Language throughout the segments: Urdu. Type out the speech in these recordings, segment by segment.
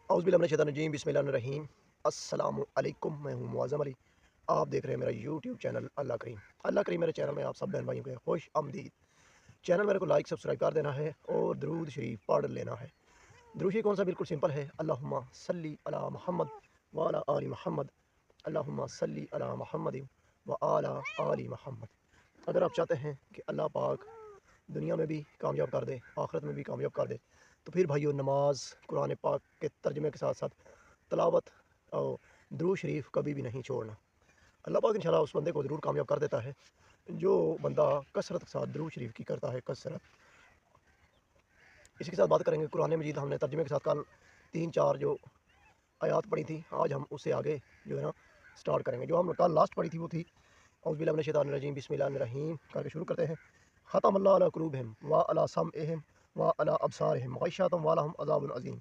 اعوذ باللہ من الشیطان الرجیم، بسم اللہ الرحمن الرحیم۔ السلام علیکم، میں ہوں معظم علی۔ آپ دیکھ رہے ہیں میرا یوٹیوب چینل اللہ کریم۔ اللہ کریم میرے چینل میں آپ سب بہن بھائیوں کو خوش آمدید۔ چینل میرے کو لائک سبسکرائب کر دینا ہے اور درود شریف پڑھ لینا ہے۔ درود شریف کون سا؟ بالکل سمپل ہے، اللہم صلی علی محمد وعلی آل محمد، اللہم صلی علی محمد وعلی آل محمد۔ اگر آپ چاہتے ہیں کہ اللہ پاک دنیا میں بھی کامیاب کر دے، آخرت میں بھی کامیاب کر دے، تو پھر بھائیو نماز، قرآن پاک کے ترجمے کے ساتھ ساتھ تلاوت اور درود شریف کبھی بھی نہیں چھوڑنا۔ اللہ پاک انشاءاللہ اس بندے کو ضرور کامیاب کر دیتا ہے جو بندہ کثرت کے ساتھ درود شریف کی کرتا ہے، کثرت۔ اسی کے ساتھ بات کریں گے قرآن مجید۔ ہم نے ترجمے کے ساتھ کل 3-4 جو آیات پڑھی تھی، آج ہم اس سے آگے جو ہے نا سٹارٹ کریں گے۔ جو ہم کل لاسٹ پڑھی تھی وہ تھی اعوذ باللہ من الشیطان الرجیم، بسم اللہ الرحمن الرحیم کر کے شروع کرتے ہیں۔ ختم اللہ علی قلوبہم وعلی سمعہم وعلی ابصارہم غشاوۃ ولہم عذاب عظیم۔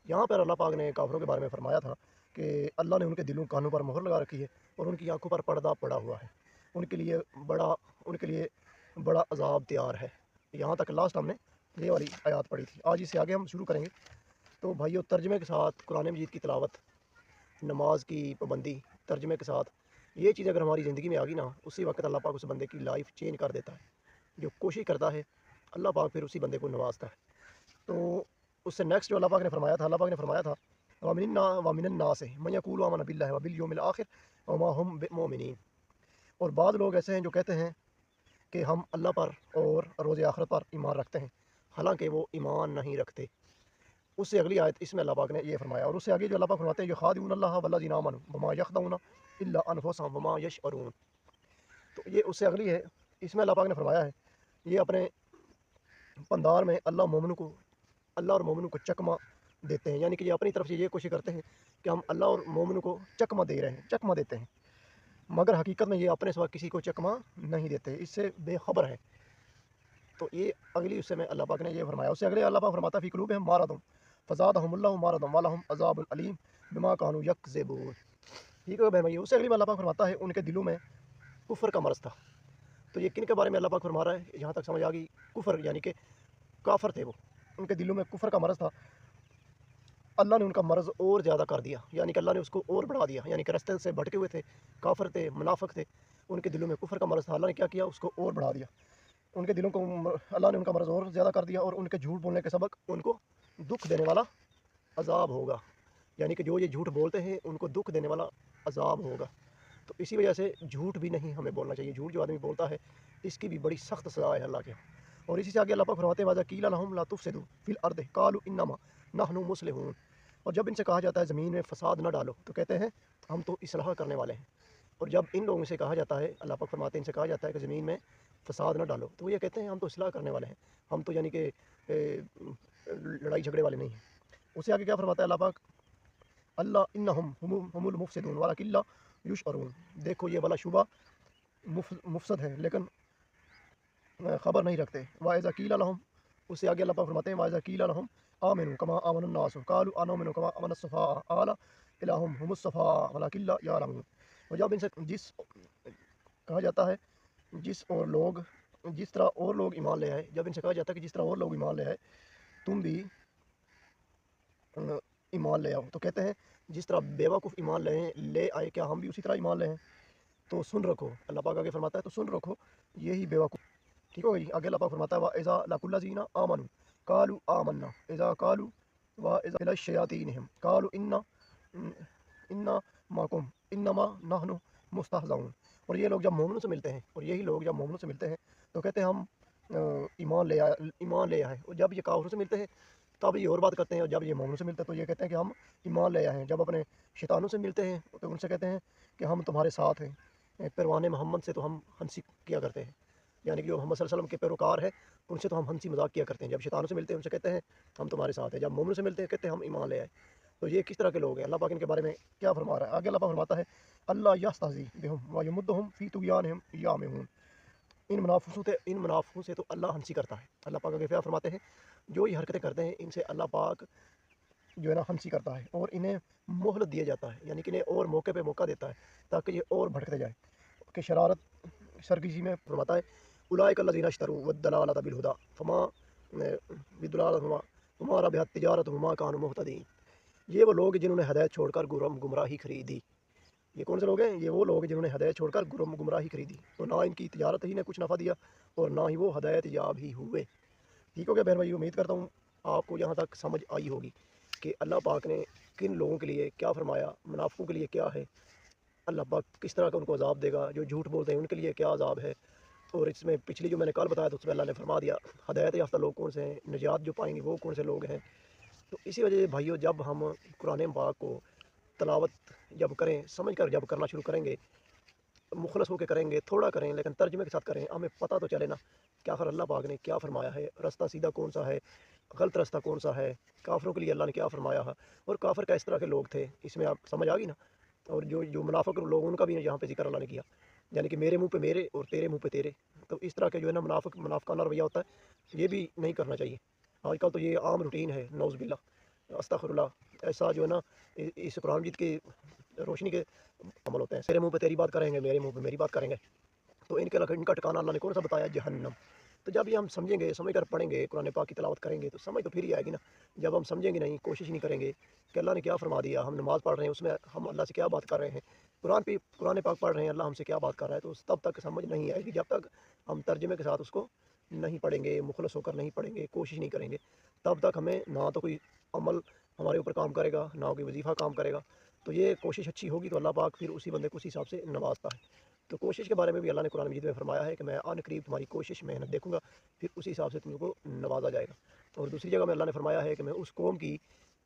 یہاں پر اللہ پاک نے کافروں کے بارے میں فرمایا تھا کہ اللہ نے ان کے دلوں کانوں پر مہر لگا رکھی ہے اور ان کی آنکھوں پر پردہ پڑا ہوا ہے، ان کے لیے بڑا عذاب تیار ہے۔ یہاں تک لاسٹ ہم نے یہ والی آیات پڑھی تھی۔ آج اس سے آگے ہم شروع کریں گے۔ تو بھائیو ترجمے کے ساتھ قرآن مجید کی تلاوت، نماز کی پابندی، ترجمے کے ساتھ یہ چیز اگر ہماری زندگی میں آ گئی نا، اسی وقت اللہ پاک اس بندے کی لائف چینج کر دیتا ہے۔ جو کوشش کرتا ہے اللہ پاک پھر اسی بندے کو نوازتا ہے۔ تو اس سے نیکسٹ جو اللہ پاک نے فرمایا تھا وَمِنَ النَّاسِ مَن يَقُولُ آمَنَّا بِاللَّهِ وَبِالْيَوْمِ الْآخِرِ وَمَا هُم بِمُؤْمِنِينَ۔ اور بعض لوگ ایسے ہیں جو کہتے ہیں کہ ہم اللہ پر اور روز آخرت پر ایمان رکھتے ہیں، حالانکہ وہ ایمان نہیں رکھتے۔ اس سے اگلی آیت اس میں اللہ پاک نے یہ فرمایا، اور اس سے آگے جو اللہ پاک فرماتے ہیں یخادعون اللہ والذین آمنوا وما یخدعون الا انفسهم وما یشعرون۔ تو یہ اس سے اگلی ہے۔ اس میں اللہ پاک نے فرمایا ہے یہ اپنے پندار میں اللہ اور مومنوں کو چکمہ دیتے ہیں، یعنی کہ یہ اپنی طرف سے یہ کوشش کرتے ہیں کہ ہم اللہ اور مومنوں کو چکمہ دے رہے ہیں، چکمہ دیتے ہیں، مگر حقیقت میں یہ اپنے سوا کسی کو چکمہ نہیں دیتے، اس سے بے خبر ہے۔ تو یہ اگلی اس سے میں اللہ پاک نے یہ فرمایا۔ اس سے اگلے اللہ پاک فرماتا ہے فی قلوبہم مرض فزادہم اللہ مرضا ولہم عذاب علیم بما کانوا یکذبون۔ ٹھیک ہے بہن بھائی، اس سے اگلی میں اللہ پاک فرماتا ہے ان کے دلوں میں کفر کا مرض تھا۔ تو یہ کن کے بارے میں اللہ پاک فرما رہا ہے؟ یہاں تک سمجھ آ گئی؟ کفر یعنی کہ کافر تھے وہ، ان کے دلوں میں کفر کا مرض تھا۔ اللہ نے ان کا مرض اور زیادہ کر دیا، یعنی کہ اللہ نے اس کو اور بڑھا دیا، یعنی کہ رستے سے بھٹکے ہوئے تھے، کافر تھے، منافق تھے، ان کے دلوں میں کفر کا مرض تھا۔ اللہ نے کیا کیا؟ اس کو اور بڑھا دیا۔ ان کے دلوں کو اللہ نے ان کا مرض اور زیادہ کر دیا، اور ان کے جھوٹ بولنے کے سبق ان کو دکھ دینے والا عذاب ہوگا، یعنی کہ جو یہ جھوٹ بولتے ہیں ان کو دکھ دینے والا عذاب ہوگا۔ تو اسی وجہ سے جھوٹ بھی نہیں ہمیں بولنا چاہیے۔ جھوٹ جو آدمی بولتا ہے اس کی بھی بڑی سخت سزا ہے اللہ کے ہاں۔ اور اسی سے آگے اللہ پاک فرماتے ہیں وَإِذَا قِيلَ لَهُمْ لَا تُفْسِدُوا فِي الْأَرْضِ قَالُوا إِنَّمَا نَحْنُ مُصْلِحُونَ۔ اور جب ان سے کہا جاتا ہے زمین میں فساد نہ ڈالو تو کہتے ہیں ہم تو اصلاح کرنے والے ہیں۔ اور جب ان لوگوں سے کہا جاتا ہے، اللہ پاک فرماتے ہیں ان سے کہا جاتا ہے کہ زمین میں فساد نہ ڈالو، تو وہ یہ کہتے ہیں ہم تو اصلاح کرنے والے ہیں، ہم تو یعنی کہ لڑائی جھگڑے والے نہیں ہیں۔ اس سے آگے کیا فرماتا ہے اللہ پاک؟ اللہ انہم ہم المفسدون ولکن لا یشعرون۔ دیکھو یہ بلا شبہ مفسد ہے لیکن خبر نہیں رکھتے۔ وَإِذَا قِيلَ لَهُمْ، اس سے آگے اللہ پاک فرماتے ہیں وَإِذَا قِيلَ لَهُمْ آمِنُوا كَمَا آمَنَ النَّاسُ قَالُوا أَنُؤْمِنُ كَمَا آمَنَ السُّفَهَاءُ أَلَا إِلَٰهُمْ هُمُ السُّفَهَاءُ وَلَٰكِن لَا يَعْلَمُونَ۔ اور جب ان سے کہا جاتا ہے جس طرح اور لوگ ایمان لے آئے، جب ان سے کہا جاتا ہے کہ جس طرح اور لوگ ایمان لے آئے تم بھی ایمان لے آؤ، تو کہتے ہیں جس طرح بیوقوف ایمان لے آئے کیا ہم بھی اسی طرح ایمان لے ہیں؟ تو سن رکھو، اللہ پاک آگے فرماتا ہے تو سن رکھو یہی بیوقوف۔ ٹھیک ہو گئی؟ آگے اللہ پاک فرماتا ہے وَإِذَا لَقُوا الَّذِينَ آمَنُوا قَالُوا آمَنَّا إِذَا قَالُوا وَإِذَا إِلَى الشَّيَاطِينِهِمْ قَالُوا إِنَّا مَعَكُمْ إِنَّمَا نَحْنُ مُسْتَهْزِئُونَ۔ اور یہ لوگ جب مومنوں سے ملتے ہیں، اور یہی لوگ جب مومنوں سے ملتے ہیں تو کہتے ہیں ہم ایمان لے آئے، اور جب یہ کافروں سے ملتے ہیں تب یہ اور بات کرتے ہیں، اور جب یہ مومنوں سے ملتے ہیں تو یہ کہتے ہیں کہ ہم ایمان لے آئے ہیں۔ جب اپنے شیطانوں سے ملتے ہیں تو ان سے کہتے ہیں کہ ہم تمہارے ساتھ ہیں، پروان محمد سے تو ہم ہنسی کیا کرتے ہیں، یعنی کہ جو محمد صلی اللہ علیہ وسلم کے پیروکار ہیں ان سے تو ہم ہنسی مذاق کیا کرتے ہیں۔ جب شیطانوں سے ملتے ہیں ان سے کہتے ہیں ہم تمہارے ساتھ ہیں، جب مومنوں سے ملتے ہیں کہتے ہیں ہم ایمان لے آئے۔ تو یہ کس طرح کے لوگ ہیں؟ اللہ پاک ان کے بارے میں کیا فرما رہا ہے؟ آگے اللہ پاک فرماتا ہے اللہ یستہزی بہم ویمدہم فی طغیانہم یعمہون۔ ان منافقوں سے تو اللہ ہنسی کرتا ہے۔ اللہ پاک آگے کیا فرماتے ہیں جو یہ حرکتیں کرتے ہیں ان سے اللہ پاک جو ہے نا ہنسی کرتا ہے، اور انہیں مہلت دیا جاتا ہے، یعنی کہ انہیں اور موقع پہ موقع دیتا ہے تاکہ یہ اور بھٹکتے جائیں کہ شرارت سرگیجی میں فرماتا ہے اولئک الذین اشتروا الضلالۃ بالہدی فما ربحت تجارتہم وما کانوا مہتدین۔ یہ وہ لوگ جنہوں نے ہدایت چھوڑ کر گمراہی خریدی۔ یہ کون سے لوگ ہیں؟ یہ وہ لوگ جنہوں نے ہدایت چھوڑ کر گمراہی خریدی، تو نہ ان کی تجارت ہی نے کچھ نفع دیا اور نہ ہی وہ ہدایت یاب ہی ہوئے۔ ٹھیک ہو گیا بہن بھائی، امید کرتا ہوں آپ کو یہاں تک سمجھ آئی ہوگی کہ اللہ پاک نے کن لوگوں کے لیے کیا فرمایا، منافقوں کے لیے کیا ہے، اللہ پاک کس طرح کا ان کو عذاب دے گا، جو جھوٹ بولتے ہیں ان کے لیے کیا عذاب ہے۔ اور اس میں پچھلی جو میں نے کل بتایا تو اس میں اللہ نے فرما دیا ہدایت یافتہ لوگ کون سے ہیں، نجات جو پائیں گے وہ کون سے لوگ ہیں۔ تو اسی وجہ سے بھائیو، جب ہم قرآن پاک کو تلاوت جب کریں، سمجھ کر جب کرنا شروع کریں گے، مخلص ہو کے کریں گے، تھوڑا کریں لیکن ترجمے کے ساتھ کریں، ہمیں پتہ تو چلے نا کہ آخر اللہ پاک نے کیا فرمایا ہے، رستہ سیدھا کون سا ہے، غلط رستہ کون سا ہے، کافروں کے لیے اللہ نے کیا فرمایا ہے، اور کافر کا اس طرح کے لوگ تھے، اس میں آپ سمجھ آ گئی نا۔ اور جو منافق لوگ ان کا بھی یہاں پہ ذکر اللہ نے کیا، یعنی کہ میرے منہ پہ میرے اور تیرے منہ پہ تیرے۔ تو اس طرح کے جو ہے نا منافقانہ رویہ ہوتا ہے، یہ بھی نہیں کرنا چاہیے۔ آج کل تو یہ عام روٹین ہے، نعوذ باللہ استغفر اللہ، ایسا جو ہے نا اس قرآن مجید کی روشنی کے عمل ہوتے ہیں، تیرے منہ پہ تیری بات کریں گے، میرے منہ پہ میری بات کریں گے، تو ان کا ٹھکانہ اللہ نے کون سا بتایا؟ جہنم۔ تو جب یہ ہم سمجھیں گے، سمجھ کر پڑھیں گے، قرآن پاک کی تلاوت کریں گے تو سمجھ تو پھر ہی آئے گی نا۔ جب ہم سمجھیں گے نہیں، کوشش نہیں کریں گے کہ اللہ نے کیا فرما دیا، ہم نماز پڑھ رہے ہیں اس میں ہم اللہ سے کیا بات کر رہے ہیں، قرآن پاک پڑھ رہے ہیں اللہ ہم سے کیا بات کر رہا ہے، تو تب تک سمجھ نہیں آئے گی جب تک ہم ترجمے کے ساتھ اس کو نہیں پڑھیں گے، مخلص ہو کر نہیں پڑھیں گے، کوشش نہیں کریں گے، تب تک ہمیں نہ تو کوئی عمل ہمارے اوپر کام کرے گا، نہ کوئی وظیفہ کام کرے گا۔ تو یہ کوشش اچھی ہوگی تو اللہ پاک پھر اسی بندے کو اسی حساب سے نوازتا ہے۔ تو کوشش کے بارے میں بھی اللہ نے قرآن مجید میں فرمایا ہے کہ میں عن قریب تمہاری کوشش محنت دیکھوں گا، پھر اسی حساب سے تم کو نوازا جائے گا۔ اور دوسری جگہ میں اللہ نے فرمایا ہے کہ میں اس قوم کی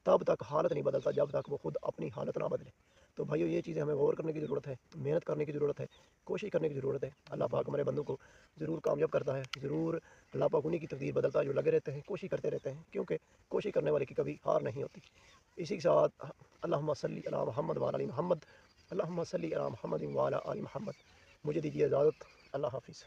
تب تک حالت نہیں بدلتا جب تک وہ خود اپنی حالت نہ بدلے۔ تو بھائیو، یہ چیزیں ہمیں غور کرنے کی ضرورت ہے، محنت کرنے کی ضرورت ہے، کوشش کرنے کی ضرورت ہے۔ اللہ پاک ہمارے بندوں کو ضرور کامیاب کرتا ہے، ضرور اللہ پاک انہی کی تقدیر بدلتا ہے جو لگے رہتے ہیں، کوشش کرتے رہتے ہیں، کیونکہ کوشش کرنے والے کی کبھی ہار نہیں ہوتی۔ اسی کے ساتھ اللہم صلی علی محمد وعلی آل محمد، اللہم صلی علی محمد وعلی آل محمد۔ مجھے دیجیے اجازت، اللہ حافظ۔